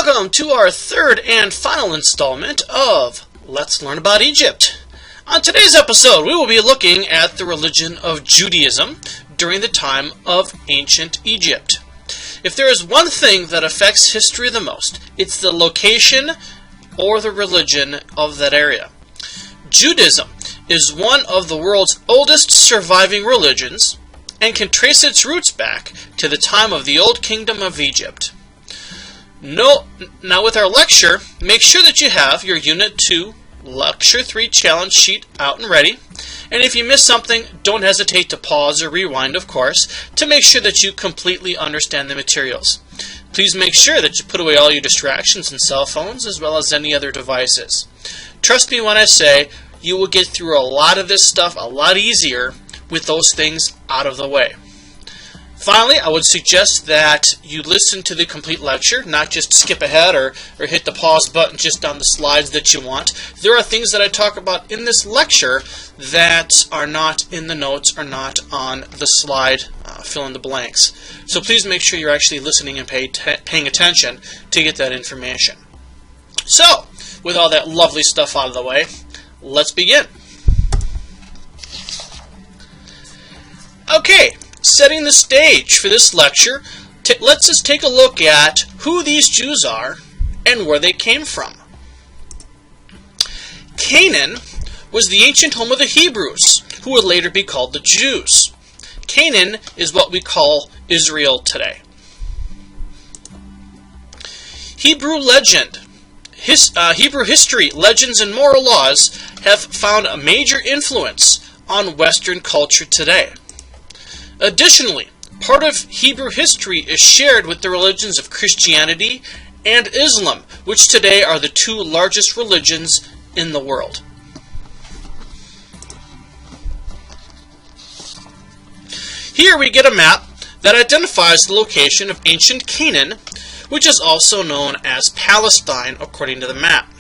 Welcome to our third and final installment of Let's Learn About Egypt. On today's episode, we will be looking at the religion of Judaism during the time of ancient Egypt. If there is one thing that affects history the most, it's the location or the religion of that area. Judaism is one of the world's oldest surviving religions and can trace its roots back to the time of the Old Kingdom of Egypt. Now with our lecture, make sure that you have your Unit 2 Lecture 3 challenge sheet out and ready. And if you miss something, don't hesitate to pause or rewind, of course, to make sure that you completely understand the materials. Please make sure that you put away all your distractions and cell phones, as well as any other devices. Trust me when I say you will get through a lot of this stuff a lot easier with those things out of the way. Finally, I would suggest that you listen to the complete lecture, not just skip ahead or hit the pause button just on the slides that you want. There are things that I talk about in this lecture that are not in the notes or not on the slide, fill in the blanks. So please make sure you're actually listening and paying attention to get that information. So, with all that lovely stuff out of the way, let's begin. Okay. Setting the stage for this lecture, let's just take a look at who these Jews are and where they came from. Canaan was the ancient home of the Hebrews, who would later be called the Jews. Canaan is what we call Israel today. Hebrew history, legends, and moral laws have found a major influence on Western culture today. Additionally, part of Hebrew history is shared with the religions of Christianity and Islam, which today are the two largest religions in the world. Here we get a map that identifies the location of ancient Canaan, which is also known as Palestine according to the map.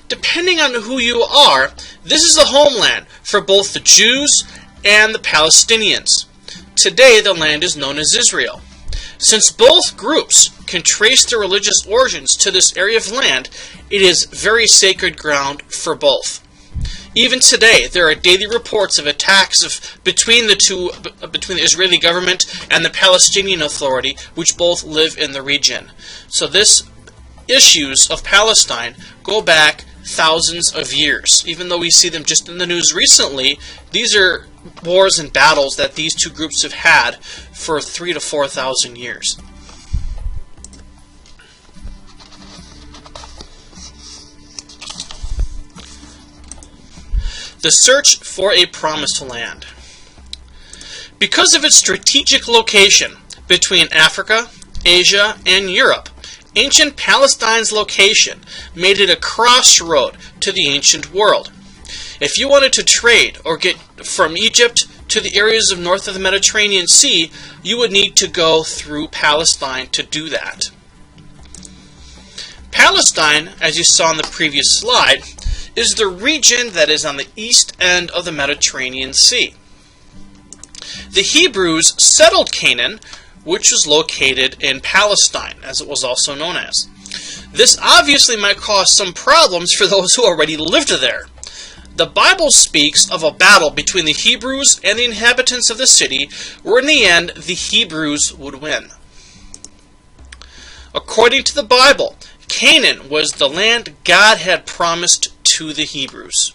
Depending on who you are, this is the homeland for both the Jews and the Palestinians. Today, the land is known as Israel. Since both groups can trace their religious origins to this area of land, it is very sacred ground for both. Even today, there are daily reports of attacks between the Israeli government and the Palestinian Authority, which both live in the region. So these issues of Palestine go back thousands of years. Even though we see them just in the news recently, these are wars and battles that these two groups have had for 3,000 to 4,000 years. The search for a promised land. Because of its strategic location between Africa, Asia, and Europe, ancient Palestine's location made it a crossroad to the ancient world. If you wanted to trade or get from Egypt to the areas of north of the Mediterranean Sea, you would need to go through Palestine to do that. Palestine, as you saw in the previous slide, is the region that is on the east end of the Mediterranean Sea. The Hebrews settled Canaan, which was located in Palestine, as it was also known as. This obviously might cause some problems for those who already lived there. The Bible speaks of a battle between the Hebrews and the inhabitants of the city, where in the end the Hebrews would win. According to the Bible, Canaan was the land God had promised to the Hebrews.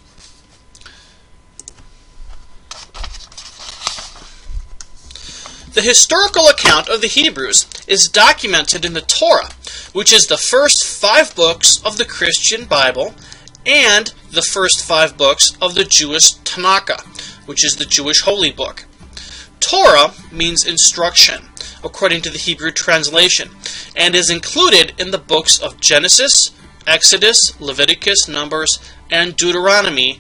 The historical account of the Hebrews is documented in the Torah, which is the first 5 books of the Christian Bible and the first 5 books of the Jewish Tanakh, which is the Jewish Holy Book. Torah means instruction, according to the Hebrew translation, and is included in the books of Genesis, Exodus, Leviticus, Numbers, and Deuteronomy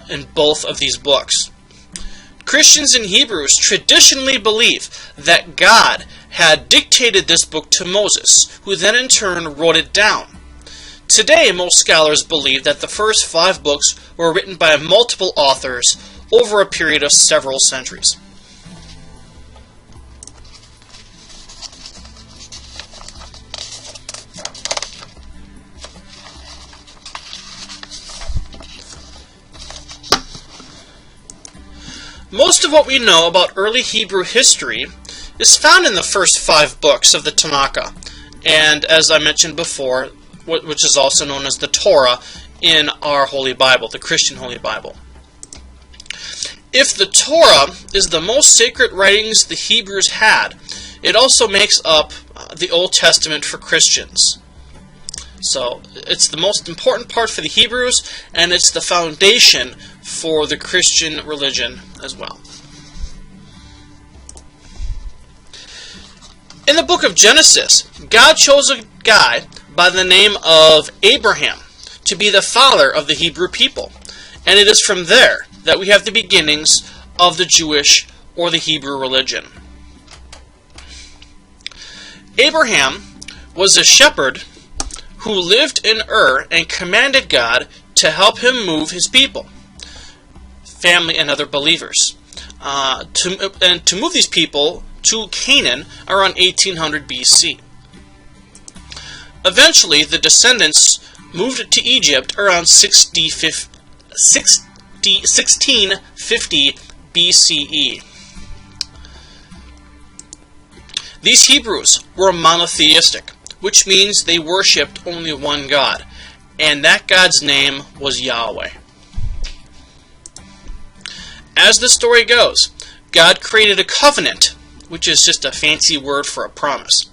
in both of these books. Christians and Hebrews traditionally believe that God had dictated this book to Moses, who then in turn wrote it down. Today, most scholars believe that the first 5 books were written by multiple authors over a period of several centuries. Most of what we know about early Hebrew history is found in the first 5 books of the Tanakh, and as I mentioned before, which is also known as the Torah in our Holy Bible, the Christian Holy Bible. If the Torah is the most sacred writings the Hebrews had, it also makes up the Old Testament for Christians. So it's the most important part for the Hebrews, and it's the foundation for the Christian religion as well. In the book of Genesis, God chose a guy by the name of Abraham to be the father of the Hebrew people, and it is from there that we have the beginnings of the Jewish or the Hebrew religion. Abraham was a shepherd who lived in Ur and commanded God to help him move his people, family, and other believers, to move these people to Canaan around 1800 BC. Eventually, the descendants moved to Egypt around 1650 BCE. These Hebrews were monotheistic, which means they worshipped only one God, and that God's name was Yahweh. As the story goes, God created a covenant, which is just a fancy word for a promise,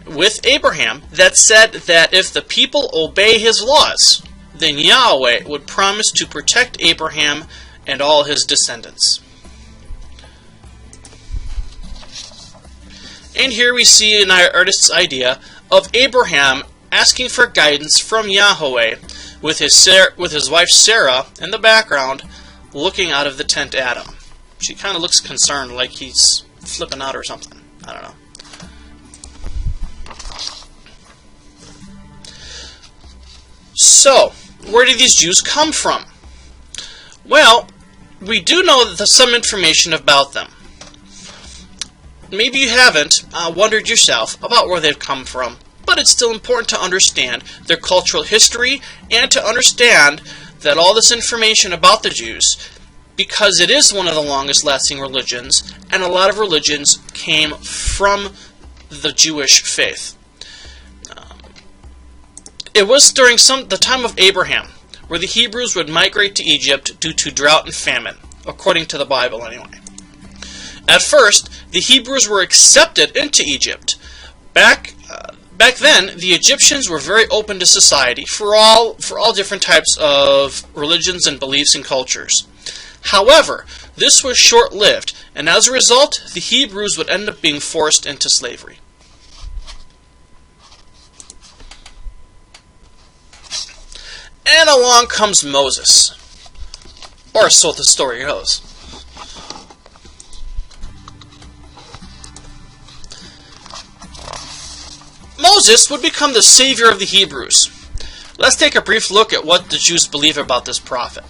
with Abraham that said that if the people obey his laws, then Yahweh would promise to protect Abraham and all his descendants. And here we see an artist's idea of Abraham asking for guidance from Yahweh with his wife Sarah in the background looking out of the tent at him. She kind of looks concerned, like he's flipping out or something. I don't know. So, where did these Jews come from? Well, we do know some information about them. Maybe you haven't wondered yourself about where they've come from, but it's still important to understand their cultural history and to understand that all this information about the Jews, because it is one of the longest lasting religions, and a lot of religions came from the Jewish faith. It was during the time of Abraham where the Hebrews would migrate to Egypt due to drought and famine, according to the Bible anyway. At first, the Hebrews were accepted into Egypt. Back then, the Egyptians were very open to society for all different types of religions and beliefs and cultures. However, this was short-lived, and as a result, the Hebrews would end up being forced into slavery. And along comes Moses, or so the story goes. Moses would become the savior of the Hebrews. Let's take a brief look at what the Jews believe about this prophet.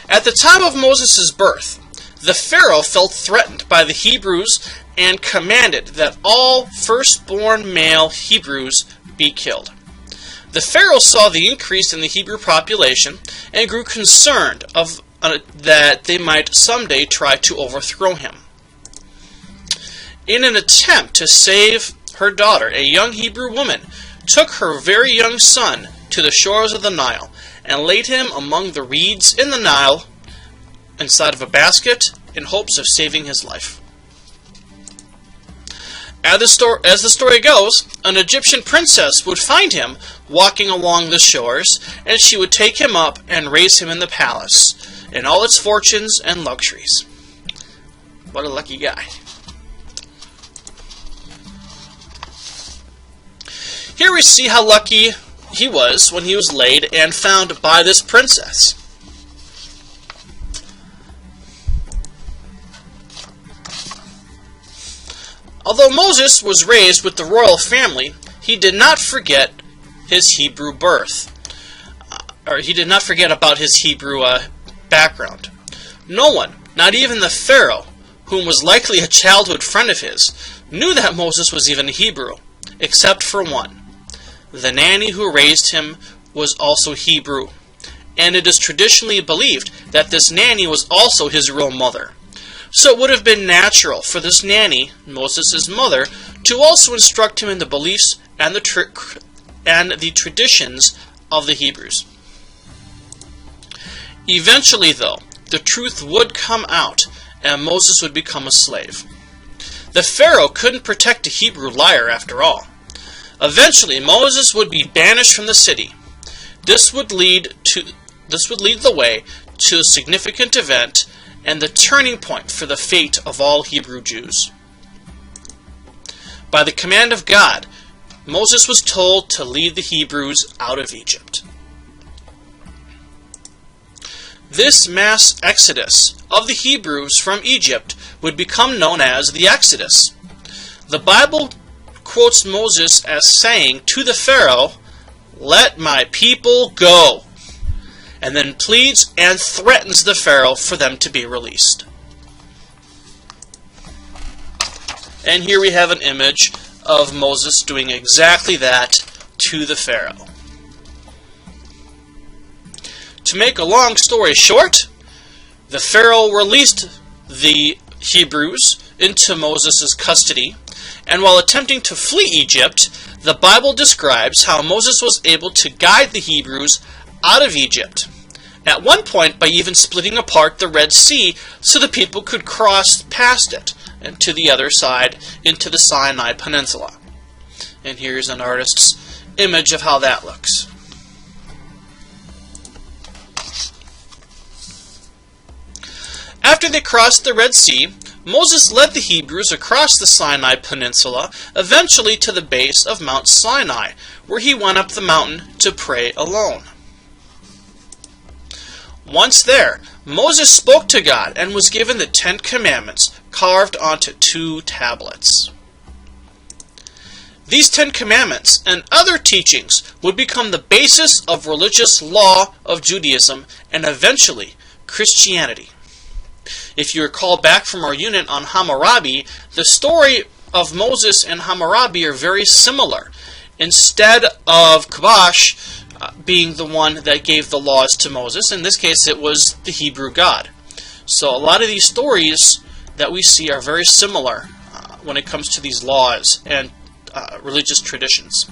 At the time of Moses' birth, the Pharaoh felt threatened by the Hebrews and commanded that all firstborn male Hebrews be killed. The Pharaoh saw the increase in the Hebrew population and grew concerned that they might someday try to overthrow him. In an attempt to save her daughter, a young Hebrew woman took her very young son to the shores of the Nile and laid him among the reeds in the Nile inside of a basket in hopes of saving his life. As the story goes, an Egyptian princess would find him walking along the shores, and she would take him up and raise him in the palace, in all its fortunes and luxuries. What a lucky guy. Here we see how lucky he was when he was laid and found by this princess. Although Moses was raised with the royal family, he did not forget his Hebrew birth. Or he did not forget about his Hebrew background. No one, not even the Pharaoh, whom was likely a childhood friend of his, knew that Moses was even a Hebrew, except for one. The nanny who raised him was also Hebrew, and it is traditionally believed that this nanny was also his real mother. So it would have been natural for this nanny, Moses' mother, to also instruct him in the beliefs and the traditions of the Hebrews. Eventually, though, the truth would come out, and Moses would become a slave. The Pharaoh couldn't protect a Hebrew liar after all. Eventually, Moses would be banished from the city. This would lead the way to a significant event and the turning point for the fate of all Hebrew Jews. By the command of God, Moses was told to lead the Hebrews out of Egypt. This mass exodus of the Hebrews from Egypt would become known as the Exodus. The Bible quotes Moses as saying to the Pharaoh, "Let my people go," and then pleads and threatens the Pharaoh for them to be released. And here we have an image of Moses doing exactly that to the Pharaoh. To make a long story short, the Pharaoh released the Hebrews into Moses' custody, and while attempting to flee Egypt, the Bible describes how Moses was able to guide the Hebrews out of Egypt, at one point by even splitting apart the Red Sea so the people could cross past it and to the other side into the Sinai Peninsula. And here's an artist's image of how that looks. After they crossed the Red Sea, Moses led the Hebrews across the Sinai Peninsula, eventually to the base of Mount Sinai, where he went up the mountain to pray alone. Once there, Moses spoke to God and was given the 10 Commandments carved onto 2 tablets. These 10 Commandments and other teachings would become the basis of religious law of Judaism and eventually Christianity. If you recall back from our unit on Hammurabi, the story of Moses and Hammurabi are very similar. Instead of Kabash being the one that gave the laws to Moses, in this case it was the Hebrew God. So a lot of these stories that we see are very similar when it comes to these laws and religious traditions.